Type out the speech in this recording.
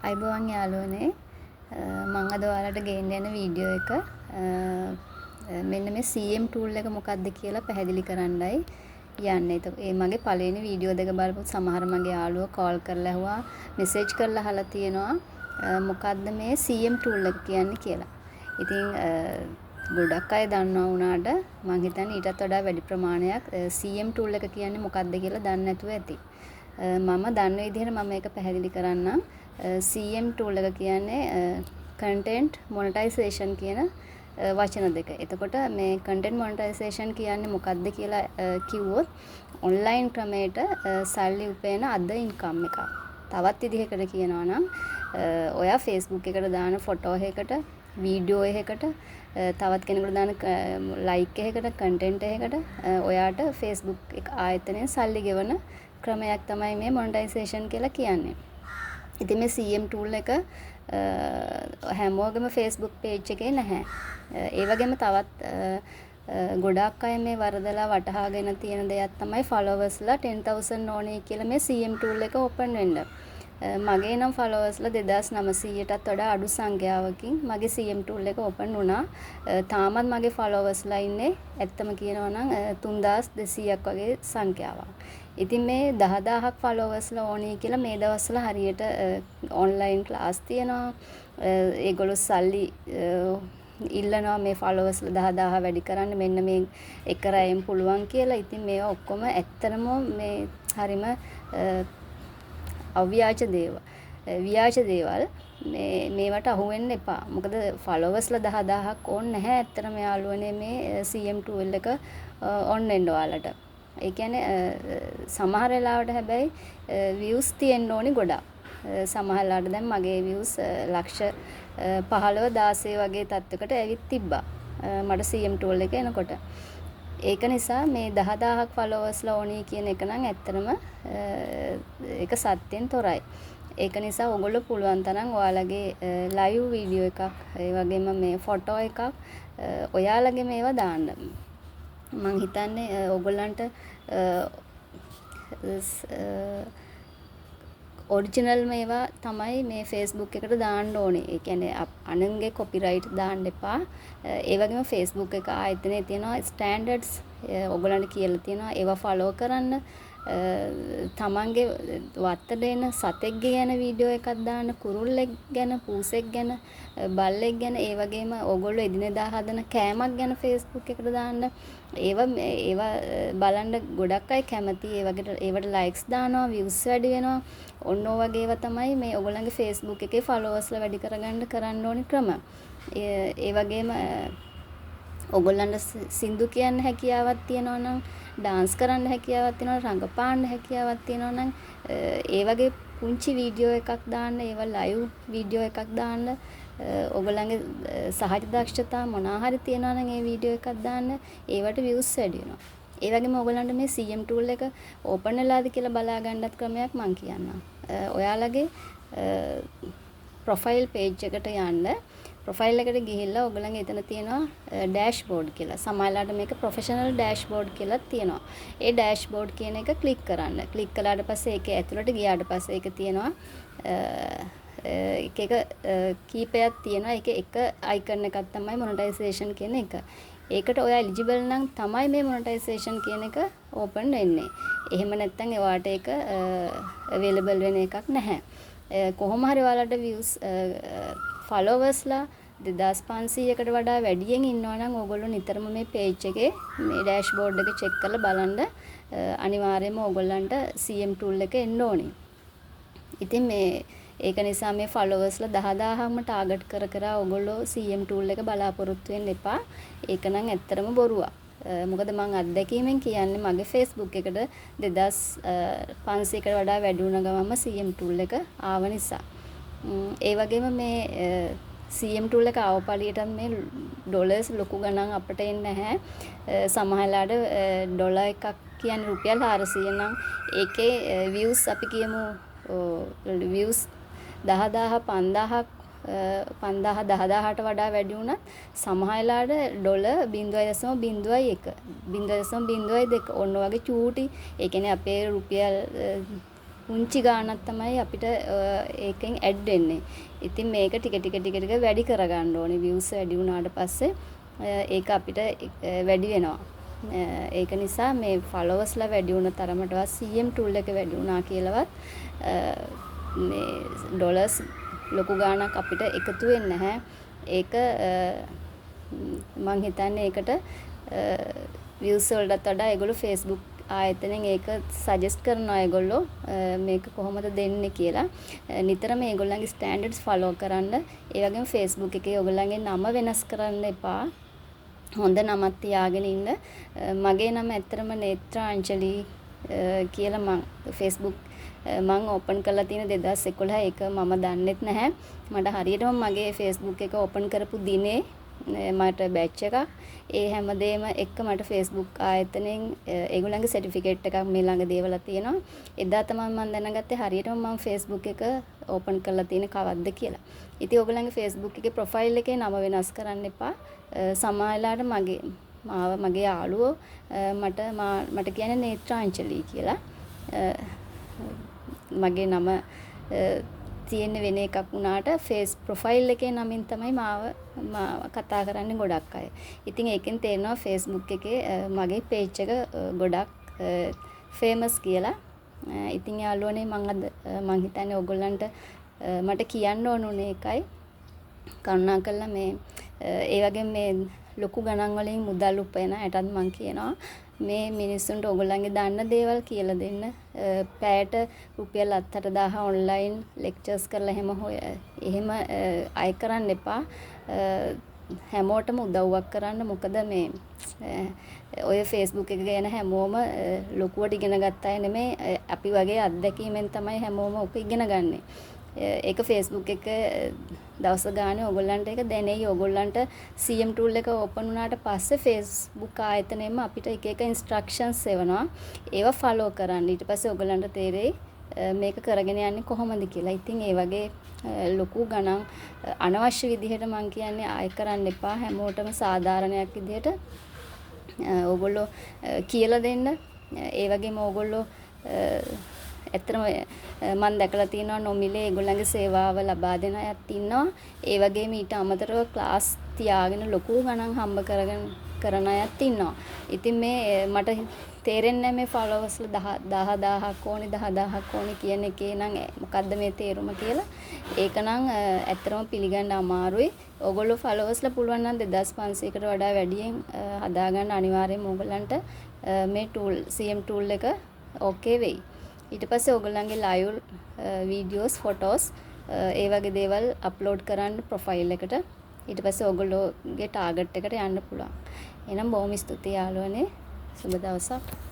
අයිබෝවන් යාළුවනේ මම අද ඔයාලට ගේන්න යන වීඩියෝ එක මෙන්න මේ CM tool එක මොකක්ද කියලා පැහැදිලි කරන්නයි යන්නේ. ඒ මගේ පළවෙනි වීඩියෝ දෙක බලපු සමහර මගේ යාළුවෝ කෝල් කරලා ඇහුවා මෙසේජ් කරලා අහලා තියෙනවා මොකක්ද මේ CM tool එක කියන්නේ කියලා. ඉතින් ගොඩක් අය දන්නවා වුණාට මම හිතන්නේ ඊටත් වඩා වැඩි ප්‍රමාණයක් CM tool එක කියන්නේ මොකක්ද කියලා දන්නේ නැතුව ඇති. මම දන්න විදිහට මම මේක පැහැදිලි කරන්නම්. CM tool එක කියන්නේ content monetization කියන වචන දෙක. එතකොට මේ content monetization කියන්නේ මොකක්ද කියලා කිව්වොත් online ක්‍රමයට සල්ලි උපයන අද income එකක්. තවත් විදිහකට කියනවා නම් ඔයා Facebook එකට දාන ෆොටෝ එකකට වීඩියෝ එකකට තවත් කෙනෙකුට දාන ලයික් එකකට කන්ටෙන්ට් එකකට ඔයාට Facebook එක ආයතනයෙන් සල්ලි ගෙවන ක්‍රමයක් තමයි මේ මොනටයිසේෂන් කියලා කියන්නේ. ඉතින් මේ CM tool එක හැමෝගෙම Facebook page එකේ නැහැ. ඒ වගේම තවත් ගොඩාක් අය මේ වරදලා වටහාගෙන තියෙන දෙයක් තමයි followers ලා 10000 ඕනේ කියලා මේ CM tool එක open වෙන්න. මගේ නම් followers ලා 2900ටත් වඩා අඩු සංඛ්‍යාවකින් මගේ CM tool එක open වුණා. තාමත් මගේ followers ලා ඉන්නේ ඇත්තම කියනවා නම් 3200ක් වගේ සංඛ්‍යාවක්. ඉතින් මේ 10000ක් followers ලා ඕනේ කියලා මේ දවස්වල හරියට online class තියෙනවා. ඒගොල්ලෝ සල්ලි ඉල්ලනවා මේ followers ලා 10000 වැඩි කරන්න මෙන්න මේ එක රැයෙන් පුළුවන් කියලා. ඉතින් මේවා ඔක්කොම ඇත්තටම මේ හරිම අව්‍යාජ දේවල්. ව්‍යාජ දේවල් මේවට අහු වෙන්න එපා. මොකද followers ලා 10000ක් ඕනේ නැහැ. ඇත්තටම යාළුවනේ මේ CM tool එක on වෙන්න ඔයාලට. ඒ කියන්නේ සමහර වෙලාවට හැබැයි views තියෙන්න ඕනි ගොඩක්. සමහර වෙලාවට දැන් මගේ views ලක්ෂ 15 16 වගේ තත්ත්වයකට ඇවිත් තිබ්බා. මට CM tool එක එනකොට. ඒක නිසා මේ 10000ක් followers ලා ඕනි කියන එක නම් ඇත්තටම ඒක සත්‍යෙන් තොරයි. ඒක නිසා ඔයගොල්ලෝ පුළුවන් තරම් ඔයාලගේ live video එකක් ඒ වගේම මේ photo එකක් ඔයාලගේ මේවා දාන්න. මං හිතන්නේ ඔයගොල්ලන්ට ඔරිජිනල් මේවා තමයි මේ Facebook එකට දාන්න ඕනේ. ඒ කියන්නේ අනුන්ගේ කොපිරයිට් දාන්න එපා. ඒ වගේම Facebook එක ආයතනයේ තියෙනවා ස්ටෑන්ඩඩ්ස් ඔයගොල්ලන්ට කියලා තියෙනවා ඒවා ෆලෝ කරන්න. තමන්ගේ වත්තට එන සතෙක් ගැන වීඩියෝ එකක් දාන්න, කුරුල්ලෙක් ගැන, පූසෙක් ගැන, බල්ලෙක් ගැන, ඒ වගේම ඔයගොල්ලෝ එදිනෙදා හදන කෑමක් ගැන Facebook එකට දාන්න. ඒවා බලන්න ගොඩක් අය කැමති. ඒවට ලයික්ස් දානවා, views වැඩි වෙනවා. ඔන්න ඔය වගේ ඒවා තමයි මේ ඔයගොල්ලන්ගේ Facebook එකේ followers ලා වැඩි කරන්න ඕනි ක්‍රම. ඒ වගේම ඔයගොල්ලන්ට සින්දු කියන්න හැකියාවක් තියෙනවා නම්, ඩාන්ස් කරන්න හැකියාවක් තියෙනවා, රංගපාන්න හැකියාවක් තියෙනවා නම් ඒ වගේ පුංචි වීඩියෝ එකක් දාන්න, ඒවා ලයිව් වීඩියෝ එකක් දාන්න. ඔයගොල්ලන්ගේ සහජ දක්ෂතා මොනවා හරි තියෙනවා නම් ඒ වීඩියෝ එකක් දාන්න. ඒවට views වැඩි වෙනවා. ඒ වගේම ඔයගොල්ලන්ට මේ CM tool එක open වෙලාද කියලා බලා ගන්නත් ක්‍රමයක් මම කියන්නම්. ඔයාලගේ profile page එකට යන්න. profile එකට ගිහිල්ලා ඔයගොල්ලන්ගේ එතන තියෙනවා dashboard කියලා. සමහරවිට මේක professional dashboard කියලා තියෙනවා. ඒ dashboard කියන එක click කරන්න. click කළාට පස්සේ ඒකේ ඇතුළට ගියාට පස්සේ ඒක තියෙනවා එක කීපයක් තියෙනවා. ඒකේ එක icon එකක් තමයි monetization කියන එක. ඒකට ඔයා eligible නම් තමයි මේ monetization කියන එක open වෙන්නේ. එහෙම නැත්නම් ඒවට ඒක available වෙන එකක් නැහැ. කොහොම හරි ඔයාලට views followers ලා 2500කට වඩා වැඩියෙන් ඉන්නවා නම් ඕගොල්ලෝ නිතරම මේ page එකේ මේ dashboard එක check කරලා බලන්න අනිවාර්යයෙන්ම ඕගොල්ලන්ට CM tool එක එන්න ඕනේ. ඉතින් ඒක නිසා මේ followers ලා 10000ක්ම target කර ඕගොල්ලෝ CM tool එක බලාපොරොත්තු වෙන්න එපා. ඒක නම් ඇත්තටම බොරුවක්. මොකද මම අත්දැකීමෙන් කියන්නේ මගේ Facebook එකට 2500කට වඩා වැඩි වුණ ගමන්ම CM tool එක ආව නිසා. ඒ වගේම මේ CM tool එක ආව පළියටත් මේ ඩොලර්ස් ලොකු ගණන් අපිට එන්නේ නැහැ. සමහරලාට ඩොලර් එකක් කියන්නේ රුපියල් 400 නම් ඒකේ views අපි කියමු views 10000 5000ක් 5000 10000ට වඩා වැඩි වුණත් සමහරලාට ඩොලර් 0.01 0.02 ඔන්න වගේ චූටි. ඒ කියන්නේ අපේ රුපියල් පුංචි ගාණක් තමයි අපිට ඒකෙන් ඇඩ් වෙන්නේ. ඉතින් මේක ටික ටික වැඩි කරගන්න ඕනේ. views වැඩි වුණාට පස්සේ ඒක අපිට වැඩි වෙනවා. ඒක නිසා මේ followers ලා වැඩි වුණ තරමටවත් CM tool එක වැඩි වුණා කියලාවත් මේ ඩොලර්ස් ලොකු ගාණක් අපිට එකතු වෙන්නේ නැහැ. ඒක මං හිතන්නේ ඒකට views වලටත් වඩා ඒගොල්ලෝ Facebook ආයතනෙන් ඒක සජෙස්ට් කරනවා ඒගොල්ලෝ මේක කොහොමද දෙන්නේ කියලා. නිතරම ඒගොල්ලන්ගේ ස්ටෑන්ඩඩ්ස් ෆලෝ කරන්න. ඒ වගේම Facebook එකේ ඔයගොල්ලන්ගේ නම වෙනස් කරන්න එපා. හොඳ නමක් තියාගෙන ඉන්න. මගේ නම ඇත්තටම නේත්‍රාංජලි කියලා මං Facebook මං ඕපන් කරලා තියෙන 2011 ඒක මම දන්නෙත් නැහැ. මට හරියටම මගේ Facebook එක ඕපන් කරපු දිනේ මට බැච් එකක් ඒ හැමදේම එක්ක මට Facebook ආයතනෙන් ඒගොල්ලන්ගේ සර්ටිෆිකේට් එකක් මේ ළඟ දේවලා තියෙනවා. එදා තමයි මම දැනගත්තේ හරියටම මම Facebook එක ඕපන් කරලා තියෙන කවද්ද කියලා. ඉතින් ඔයගොල්ලන්ගේ Facebook එකේ ප්‍රොෆයිල් එකේ නම වෙනස් කරන්න එපා. සමහරලාට මගේ යාළුවෝ මට කියන්නේ නේත්‍රාංජලි කියලා. මගේ නම තියෙන වෙන එකක් වුණාට ෆේස් ප්‍රොෆයිල් එකේ නමින් තමයි මාව කතා කරන්නේ ගොඩක් අය. ඉතින් ඒකෙන් තේරෙනවා Facebook එකේ මගේ page එක ගොඩක් famous කියලා. ඉතින් යාළුවනේ මං හිතන්නේ ඔයගොල්ලන්ට මට කියන්න ඕනුනේ එකයි. කරුණාකරලා මේ ඒ වගේ මේ ලොකු ගණන් වලින් මුදල් උපයන අයටත් මං කියනවා මේ මිනිස්සුන්ට ඔයගොල්ලන්ගේ දන්න දේවල් කියලා දෙන්න. පැයට රුපියල් 7-8000 ඔන්ලයින් ලෙක්චර්ස් කරලා එහෙම අය කරන්න එපා. හැමෝටම උදව්වක් කරන්න. මොකද මේ ඔය Facebook එක ගැන හැමෝම ලොකුවට ඉගෙන ගත්ත අය නෙමෙයි. අපි වගේ අත්දැකීමෙන් තමයි හැමෝම ඔක ඉගෙන ගන්නෙ. ඒක Facebook එක දවස් ගානේ ඔයගොල්ලන්ට ඒක දැනෙයි. ඔයගොල්ලන්ට CM tool එක ඕපන් වුණාට පස්සේ Facebook ආයතනයෙම අපිට එක එක instructions එවනවා. ඒවා follow කරන්න. ඊට පස්සේ ඔයගොල්ලන්ට තේරෙයි මේක කරගෙන යන්නේ කොහොමද කියලා. ඉතින් ඒ වගේ ලොකු ගණන් අනවශ්‍ය විදිහට මම කියන්නේ ආය කරන්න එපා. හැමෝටම සාධාරණයක් විදිහට ඔයගොල්ලෝ කියලා දෙන්න. ඒ වගේම ඔයගොල්ලෝ ඇත්තටම මම දැකලා තියෙනවා නොමිලේ ඒගොල්ලන්ගේ සේවාව ලබා දෙන අයත් ඉන්නවා. ඒ වගේම ඊට අමතරව ක්ලාස් තියාගෙන ලොකු ගණන් හම්බ කරන අයත් ඉන්නවා. ඉතින් මේ මට තේරෙන්නේ මේ followers 10000ක් ඕනි 10000ක් ඕනි කියන එකේ නම් මොකද්ද මේ තේරුම කියලා. ඒක නම් ඇත්තටම පිළිගන්න අමාරුයි. ඔයගොල්ලෝ followers ලා පුළුවන් නම් 2500කට වඩා වැඩියෙන් හදාගන්න අනිවාර්යයෙන්ම ඔයගොල්ලන්ට මේ tool CM tool එක ඕකේ වෙයි. ඊට පස්සේ ඔයගොල්ලන්ගේ live videos photos ඒ වගේ දේවල් අප්ලෝඩ් කරන්න ප්‍රොෆයිල් එකට. ඊට පස්සේ ඔයගොල්ලෝගේ ටාගට් එකට යන්න පුළුවන්. එහෙනම් බොහොම ස්තුතියි යාළුවනේ. සුබ දවසක්.